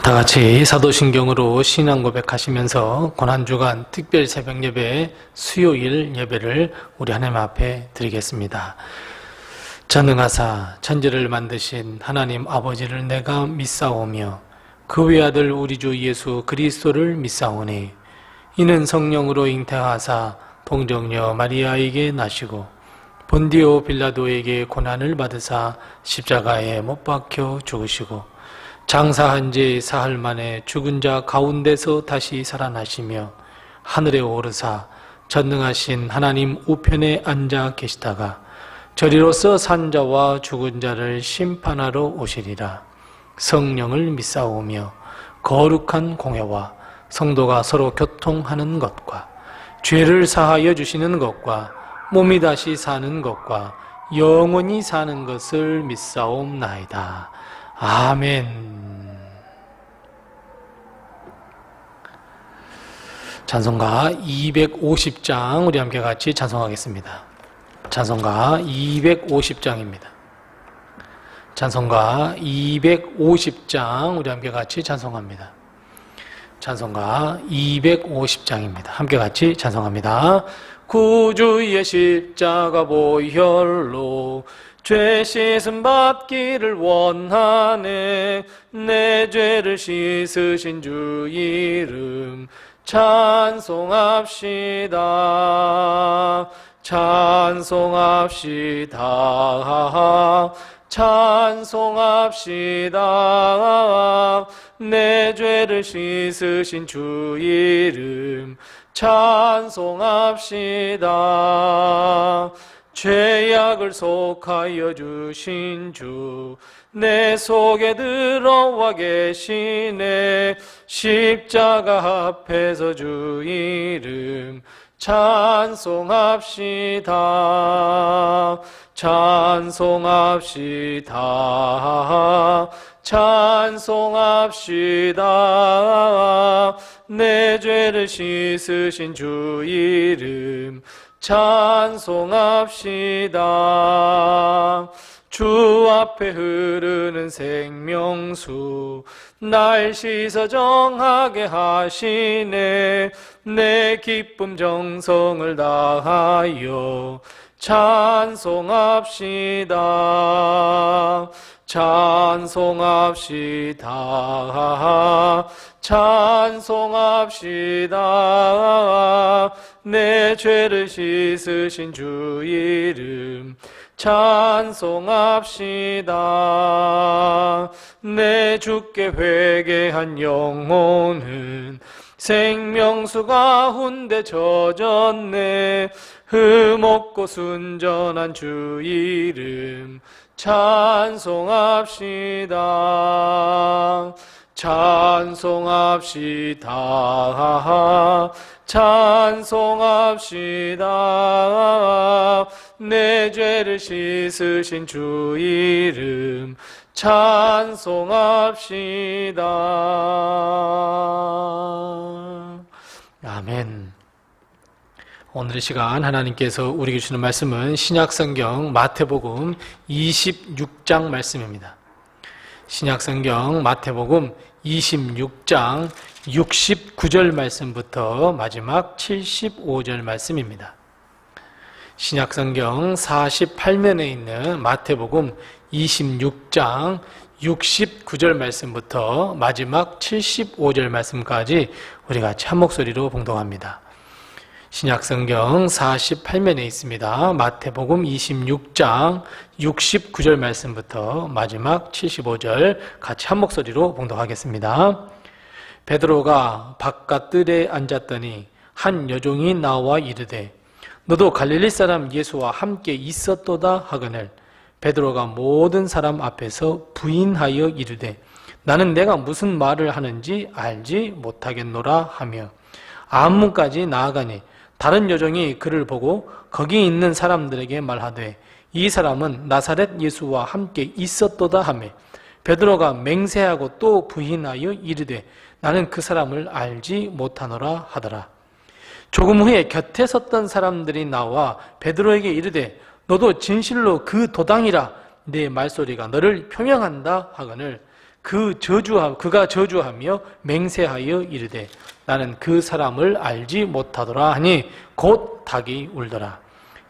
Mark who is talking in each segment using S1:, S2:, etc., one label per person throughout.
S1: 다 같이 사도신경으로 신앙 고백하시면서 고난주간 특별 새벽 예배 수요일 예배를 우리 하나님 앞에 드리겠습니다. 전능하사 천지를 만드신 하나님 아버지를 내가 믿사오며 그 외아들 우리 주 예수 그리스도를 믿사오니 이는 성령으로 잉태하사 동정녀 마리아에게 나시고 본디오 빌라도에게 고난을 받으사 십자가에 못 박혀 죽으시고 장사한 지 사흘 만에 죽은 자 가운데서 다시 살아나시며 하늘에 오르사 전능하신 하나님 우편에 앉아 계시다가 저리로서 산 자와 죽은 자를 심판하러 오시리라. 성령을 믿사오며 거룩한 공회와 성도가 서로 교통하는 것과 죄를 사하여 주시는 것과 몸이 다시 사는 것과 영원히 사는 것을 믿사옵나이다. 아멘. 찬송가 250장 우리 함께 같이 찬송하겠습니다. 찬송가 250장입니다. 찬송가 250장 우리 함께 같이 찬송합니다. 찬송가 250장입니다. 함께 같이 찬송합니다. 구주의 십자가 보혈로 죄 씻음 받기를 원하네. 내 죄를 씻으신 주 이름 찬송합시다. 찬송합시다. 찬송합시다. 내 죄를 씻으신 주 이름 찬송합시다. 죄악을 속하여 주신 주 내 속에 들어와 계시네. 십자가 앞에서 주 이름 찬송합시다. 찬송합시다. 찬송합시다. 내 죄를 씻으신 주 이름 찬송합시다. 주 앞에 흐르는 생명수 날 씻어 정하게 하시네. 내 기쁨 정성을 다하여 찬송합시다. 찬송합시다. 찬송합시다. 내 죄를 씻으신 주 이름 찬송합시다. 내 주께 회개한 영혼은 생명수 가운데 젖었네. 흠없고 순전한 주 이름 찬송합시다. 찬송합시다. 찬송합시다. 내 죄를 씻으신 주 이름 찬송합시다. 아멘. 오늘의 시간 하나님께서 우리에게 주시는 말씀은 신약성경 마태복음 26장 말씀입니다. 신약성경 마태복음 26장 69절 말씀부터 마지막 75절 말씀입니다. 신약성경 48면에 있는 마태복음 26장 69절 말씀부터 마지막 75절 말씀까지 우리 같이 한 목소리로 봉독합니다. 신약성경 48면에 있습니다. 마태복음 26장 69절 말씀부터 마지막 75절 같이 한 목소리로 봉독하겠습니다. 베드로가 바깥 뜰에 앉았더니 한 여종이 나와 이르되 너도 갈릴리 사람 예수와 함께 있었도다 하거늘 베드로가 모든 사람 앞에서 부인하여 이르되 나는 내가 무슨 말을 하는지 알지 못하겠노라 하며 안문까지 나아가니 다른 여종이 그를 보고 거기 있는 사람들에게 말하되 이 사람은 나사렛 예수와 함께 있었도다 하며 베드로가 맹세하고 또 부인하여 이르되 나는 그 사람을 알지 못하노라 하더라. 조금 후에 곁에 섰던 사람들이 나와 베드로에게 이르되 너도 진실로 그 도당이라 내 말소리가 너를 표명한다 하거늘 그가 저주하며 맹세하여 이르되 나는 그 사람을 알지 못하더라 하니 곧 닭이 울더라.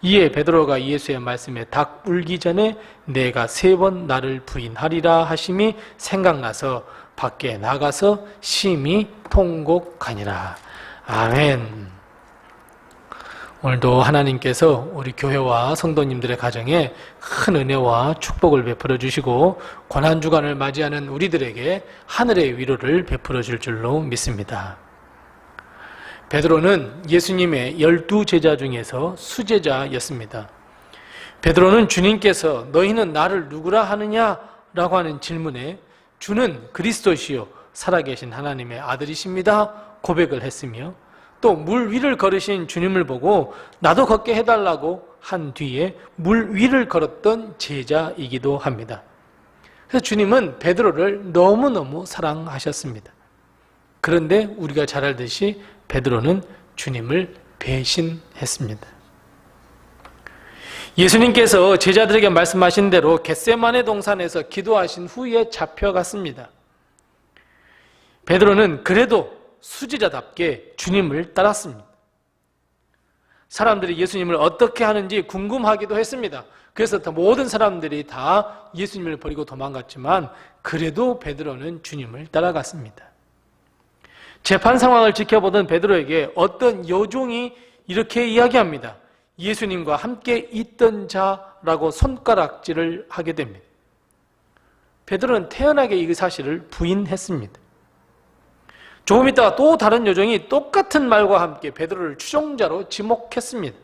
S1: 이에 베드로가 예수의 말씀에 닭 울기 전에 내가 3번 나를 부인하리라 하심이 생각나서 밖에 나가서 심히 통곡하니라. 아멘. 오늘도 하나님께서 우리 교회와 성도님들의 가정에 큰 은혜와 축복을 베풀어 주시고 고난주간을 맞이하는 우리들에게 하늘의 위로를 베풀어 줄 줄로 믿습니다. 베드로는 예수님의 12제자 중에서 수제자였습니다. 베드로는 주님께서 너희는 나를 누구라 하느냐라고 하는 질문에 주는 그리스도시요 살아계신 하나님의 아들이십니다 고백을 했으며 또 물 위를 걸으신 주님을 보고 나도 걷게 해달라고 한 뒤에 물 위를 걸었던 제자이기도 합니다. 그래서 주님은 베드로를 너무너무 사랑하셨습니다. 그런데 우리가 잘 알듯이 베드로는 주님을 배신했습니다. 예수님께서 제자들에게 말씀하신 대로 겟세마네 동산에서 기도하신 후에 잡혀갔습니다. 베드로는 그래도 수제자답게 주님을 따랐습니다. 사람들이 예수님을 어떻게 하는지 궁금하기도 했습니다. 그래서 모든 사람들이 다 예수님을 버리고 도망갔지만 그래도 베드로는 주님을 따라갔습니다. 재판 상황을 지켜보던 베드로에게 어떤 여종이 이렇게 이야기합니다. 예수님과 함께 있던 자라고 손가락질을 하게 됩니다. 베드로는 태연하게 이 사실을 부인했습니다. 조금 있다가 또 다른 여종이 똑같은 말과 함께 베드로를 추종자로 지목했습니다.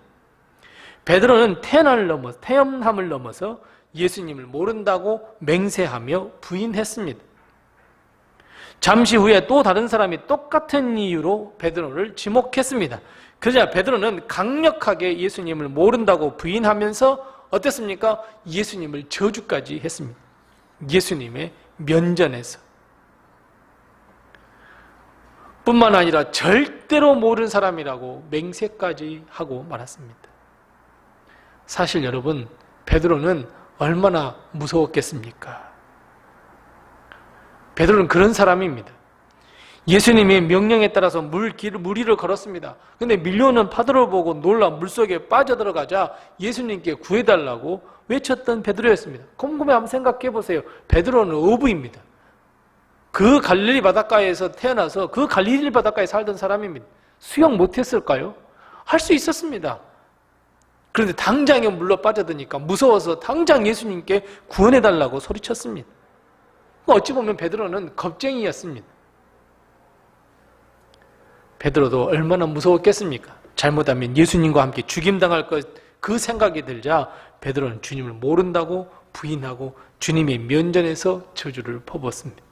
S1: 베드로는 태연함을 넘어서 예수님을 모른다고 맹세하며 부인했습니다. 잠시 후에 또 다른 사람이 똑같은 이유로 베드로를 지목했습니다. 그러자 베드로는 강력하게 예수님을 모른다고 부인하면서 어땠습니까? 예수님을 저주까지 했습니다. 예수님의 면전에서. 뿐만 아니라 절대로 모르는 사람이라고 맹세까지 하고 말았습니다. 사실 여러분, 베드로는 얼마나 무서웠겠습니까? 베드로는 그런 사람입니다. 예수님의 명령에 따라서 물 위를 걸었습니다. 근데 밀려오는 파도를 보고 놀라 물속에 빠져들어가자 예수님께 구해달라고 외쳤던 베드로였습니다. 곰곰이 한번 생각해 보세요. 베드로는 어부입니다. 그 갈릴리 바닷가에서 태어나서 그 갈릴리 바닷가에 살던 사람입니다. 수영 못했을까요? 할 수 있었습니다. 그런데 당장에 물로 빠져드니까 무서워서 당장 예수님께 구원해달라고 소리쳤습니다. 어찌 보면 베드로는 겁쟁이였습니다. 베드로도 얼마나 무서웠겠습니까? 잘못하면 예수님과 함께 죽임당할 것, 그 생각이 들자 베드로는 주님을 모른다고 부인하고 주님의 면전에서 저주를 퍼붓습니다.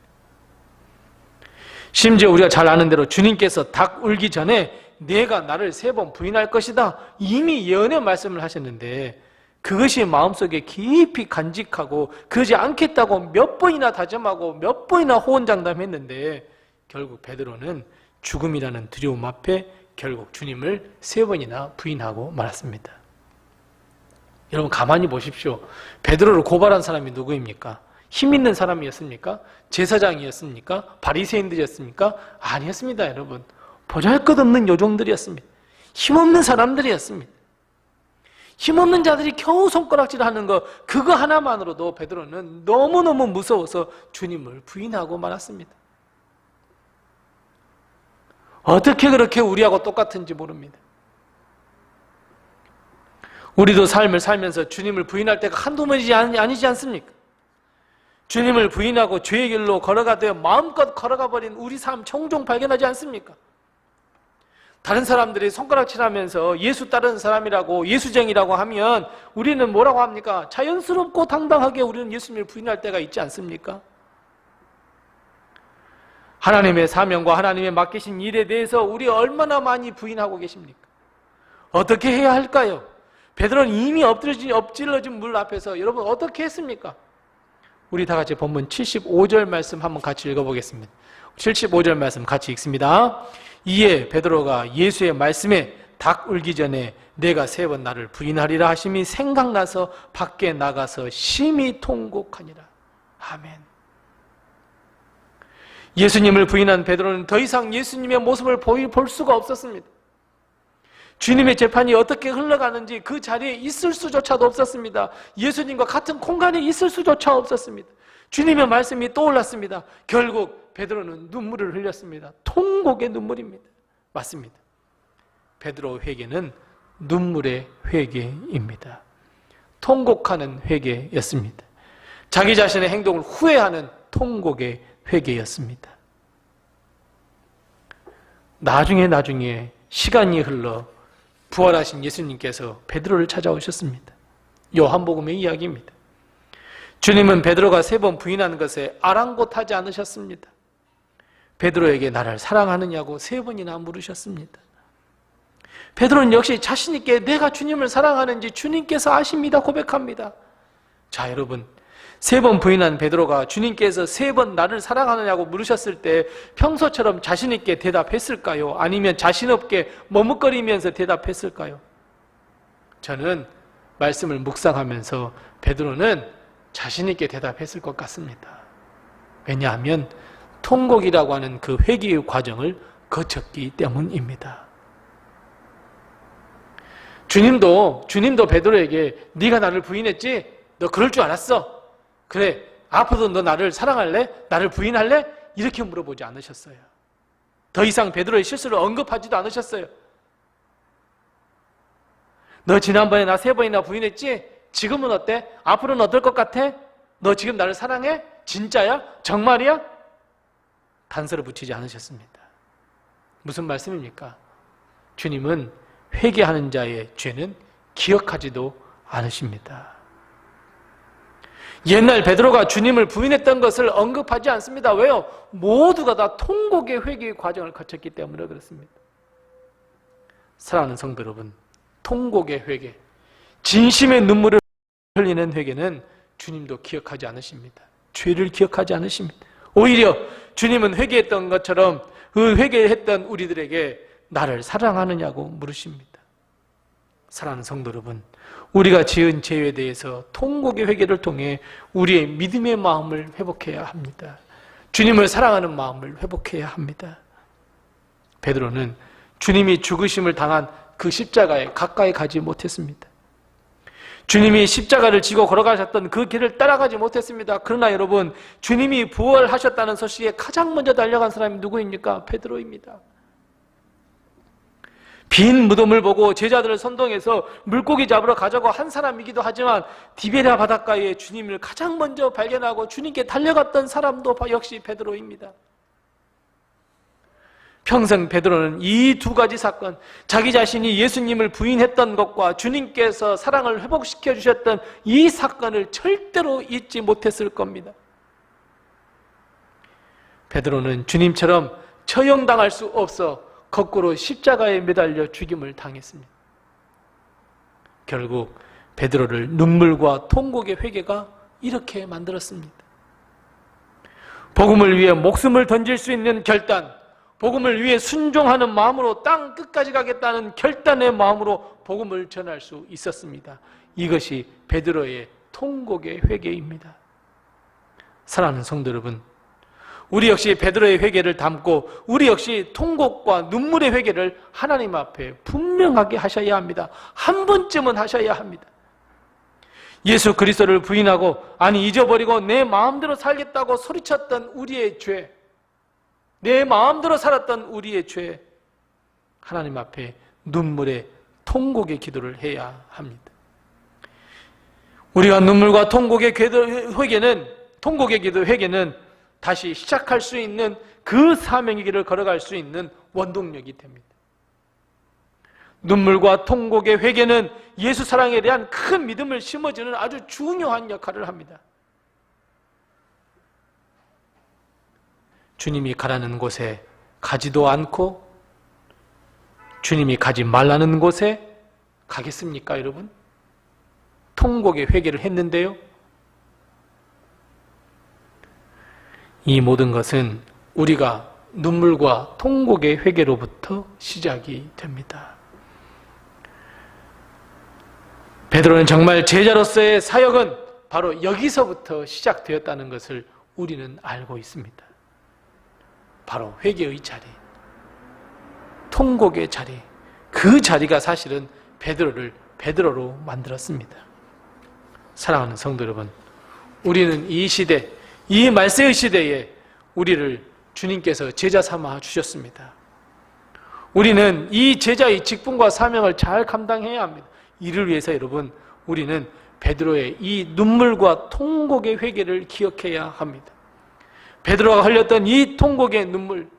S1: 심지어 우리가 잘 아는 대로 주님께서 닭 울기 전에 내가 나를 3번 부인할 것이다 이미 예언의 말씀을 하셨는데 그것이 마음속에 깊이 간직하고 그러지 않겠다고 몇 번이나 다짐하고 몇 번이나 호언장담했는데 결국 베드로는 죽음이라는 두려움 앞에 결국 주님을 3번이나 부인하고 말았습니다. 여러분 가만히 보십시오. 베드로를 고발한 사람이 누구입니까? 힘 있는 사람이었습니까? 제사장이었습니까? 바리새인들이었습니까? 아니었습니다, 여러분. 보잘것없는 요종들이었습니다. 힘없는 사람들이었습니다. 힘없는 자들이 겨우 손가락질하는 거 그거 하나만으로도 베드로는 너무너무 무서워서 주님을 부인하고 말았습니다. 어떻게 그렇게 우리하고 똑같은지 모릅니다. 우리도 삶을 살면서 주님을 부인할 때가 한두 번이지 아니지 않습니까? 주님을 부인하고 죄의 길로 걸어가되 마음껏 걸어가 버린 우리 삶 종종 발견하지 않습니까? 다른 사람들이 손가락질하면서 예수 따르는 사람이라고 예수쟁이라고 하면 우리는 뭐라고 합니까? 자연스럽고 당당하게 우리는 예수님을 부인할 때가 있지 않습니까? 하나님의 사명과 하나님의 맡기신 일에 대해서 우리 얼마나 많이 부인하고 계십니까? 어떻게 해야 할까요? 베드로는 이미 엎질러진 물 앞에서 여러분 어떻게 했습니까? 우리 다 같이 본문 75절 말씀 한번 같이 읽어보겠습니다. 75절 말씀 같이 읽습니다. 이에 베드로가 예수의 말씀에 닭 울기 전에 내가 3번 나를 부인하리라 하심이 생각나서 밖에 나가서 심히 통곡하니라. 아멘. 예수님을 부인한 베드로는 더 이상 예수님의 모습을 볼 수가 없었습니다. 주님의 재판이 어떻게 흘러가는지 그 자리에 있을 수조차도 없었습니다. 예수님과 같은 공간에 있을 수조차 없었습니다. 주님의 말씀이 떠올랐습니다. 결국 베드로는 눈물을 흘렸습니다. 통곡의 눈물입니다. 맞습니다. 베드로 회개는 눈물의 회개입니다. 통곡하는 회개였습니다. 자기 자신의 행동을 후회하는 통곡의 회개였습니다. 나중에 시간이 흘러 부활하신 예수님께서 베드로를 찾아오셨습니다. 요한복음의 이야기입니다. 주님은 베드로가 3번 부인하는 것에 아랑곳하지 않으셨습니다. 베드로에게 나를 사랑하느냐고 3번이나 물으셨습니다. 베드로는 역시 자신 있게 내가 주님을 사랑하는지 주님께서 아십니다 고백합니다. 자, 여러분, 3번 부인한 베드로가 주님께서 3번 나를 사랑하느냐고 물으셨을 때 평소처럼 자신 있게 대답했을까요? 아니면 자신 없게 머뭇거리면서 대답했을까요? 저는 말씀을 묵상하면서 베드로는 자신 있게 대답했을 것 같습니다. 왜냐하면 통곡이라고 하는 그 회개의 과정을 거쳤기 때문입니다. 주님도 베드로에게 네가 나를 부인했지? 너 그럴 줄 알았어. 그래, 앞으로도 너 나를 사랑할래? 나를 부인할래? 이렇게 물어보지 않으셨어요. 더 이상 베드로의 실수를 언급하지도 않으셨어요. 너 지난번에 나 3번이나 부인했지? 지금은 어때? 앞으로는 어떨 것 같아? 너 지금 나를 사랑해? 진짜야? 정말이야? 단서를 붙이지 않으셨습니다. 무슨 말씀입니까? 주님은 회개하는 자의 죄는 기억하지도 않으십니다. 옛날 베드로가 주님을 부인했던 것을 언급하지 않습니다. 왜요? 모두가 다 통곡의 회개의 과정을 거쳤기 때문에 그렇습니다. 사랑하는 성도 여러분, 통곡의 회개, 진심의 눈물을 흘리는 회개는 주님도 기억하지 않으십니다. 죄를 기억하지 않으십니다. 오히려 주님은 회개했던 것처럼 그 회개했던 우리들에게 나를 사랑하느냐고 물으십니다. 사랑하는 성도 여러분, 우리가 지은 죄에 대해서 통곡의 회개를 통해 우리의 믿음의 마음을 회복해야 합니다. 주님을 사랑하는 마음을 회복해야 합니다. 베드로는 주님이 죽으심을 당한 그 십자가에 가까이 가지 못했습니다. 주님이 십자가를 지고 걸어가셨던 그 길을 따라가지 못했습니다. 그러나 여러분, 주님이 부활하셨다는 소식에 가장 먼저 달려간 사람이 누구입니까? 베드로입니다. 빈 무덤을 보고 제자들을 선동해서 물고기 잡으러 가자고 한 사람이기도 하지만 디베랴 바닷가에 주님을 가장 먼저 발견하고 주님께 달려갔던 사람도 역시 베드로입니다. 평생 베드로는 이 2가지 사건, 자기 자신이 예수님을 부인했던 것과 주님께서 사랑을 회복시켜 주셨던 이 사건을 절대로 잊지 못했을 겁니다. 베드로는 주님처럼 처형당할 수 없어 거꾸로 십자가에 매달려 죽임을 당했습니다. 결국 베드로를 눈물과 통곡의 회개가 이렇게 만들었습니다. 복음을 위해 목숨을 던질 수 있는 결단, 복음을 위해 순종하는 마음으로 땅 끝까지 가겠다는 결단의 마음으로 복음을 전할 수 있었습니다. 이것이 베드로의 통곡의 회개입니다. 사랑하는 성도 여러분, 우리 역시 베드로의 회개를 담고 우리 역시 통곡과 눈물의 회개를 하나님 앞에 분명하게 하셔야 합니다. 한 번쯤은 하셔야 합니다. 예수 그리스도를 부인하고 아니 잊어버리고 내 마음대로 살겠다고 소리쳤던 우리의 죄, 내 마음대로 살았던 우리의 죄, 하나님 앞에 눈물의 통곡의 기도를 해야 합니다. 우리가 눈물과 통곡의 회개는 다시 시작할 수 있는 그 사명의 길을 걸어갈 수 있는 원동력이 됩니다. 눈물과 통곡의 회개는 예수 사랑에 대한 큰 믿음을 심어주는 아주 중요한 역할을 합니다. 주님이 가라는 곳에 가지도 않고 주님이 가지 말라는 곳에 가겠습니까, 여러분? 통곡의 회개를 했는데요. 이 모든 것은 우리가 눈물과 통곡의 회개로부터 시작이 됩니다. 베드로는 정말 제자로서의 사역은 바로 여기서부터 시작되었다는 것을 우리는 알고 있습니다. 바로 회개의 자리, 통곡의 자리, 그 자리가 사실은 베드로를 베드로로 만들었습니다. 사랑하는 성도 여러분, 우리는 이 시대, 이 말세의 시대에 우리를 주님께서 제자 삼아 주셨습니다. 우리는 이 제자의 직분과 사명을 잘 감당해야 합니다. 이를 위해서 여러분, 우리는 베드로의 이 눈물과 통곡의 회개를 기억해야 합니다. 베드로가 흘렸던 이 통곡의 눈물,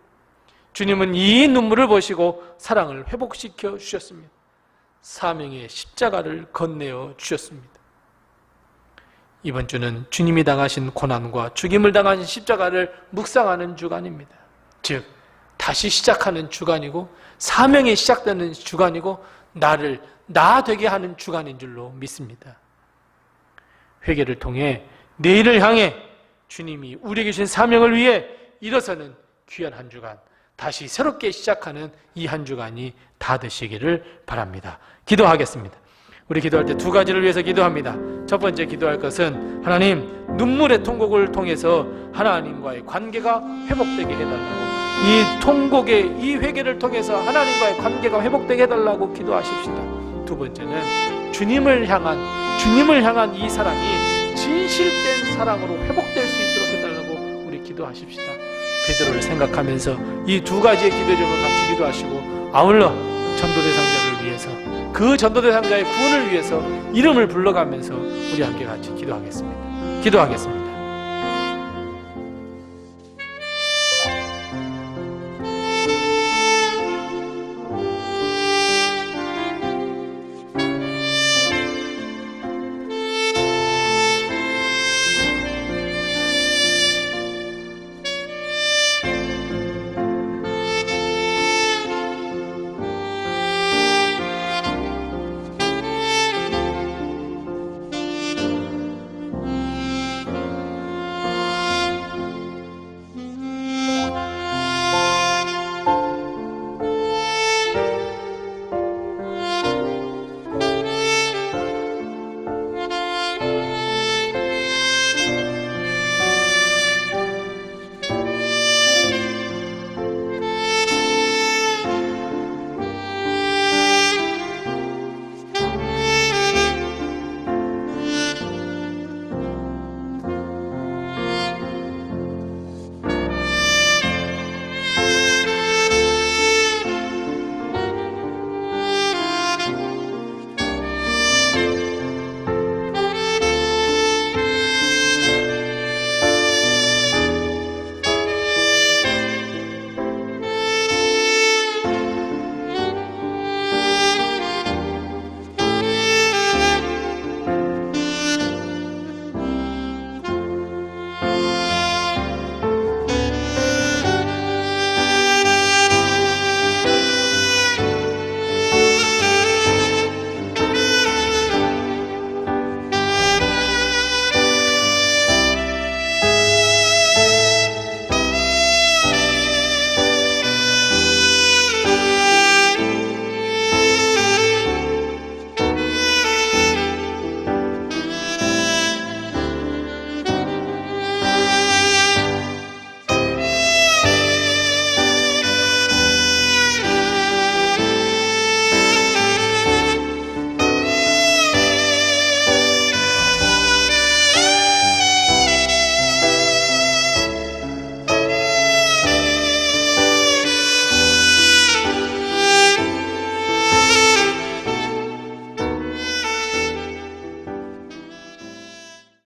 S1: 주님은 이 눈물을 보시고 사랑을 회복시켜 주셨습니다. 사명의 십자가를 건네어 주셨습니다. 이번 주는 주님이 당하신 고난과 죽임을 당하신 십자가를 묵상하는 주간입니다. 즉, 다시 시작하는 주간이고 사명이 시작되는 주간이고 나를 나 되게 하는 주간인 줄로 믿습니다. 회개를 통해 내일을 향해 주님이 우리에게 주신 사명을 위해 일어서는 귀한 한 주간, 다시 새롭게 시작하는 이 한 주간이 다 되시기를 바랍니다. 기도하겠습니다. 우리 기도할 때 두 가지를 위해서 기도합니다. 첫 번째 기도할 것은 하나님, 눈물의 통곡을 통해서 하나님과의 관계가 회복되게 해달라고, 이 통곡의 이 회개를 통해서 하나님과의 관계가 회복되게 해달라고 기도하십시다. 두 번째는 주님을 향한 이 사랑이 진실된 사랑으로 회복될 수 있도록 해달라고 우리 기도하십시다. 베드로를 생각하면서 이 두 가지의 기도 제목을 같이 기도하시고, 아울러 전도대상자를 위해서, 그 전도대상자의 구원을 위해서 이름을 불러가면서 우리 함께 같이 기도하겠습니다.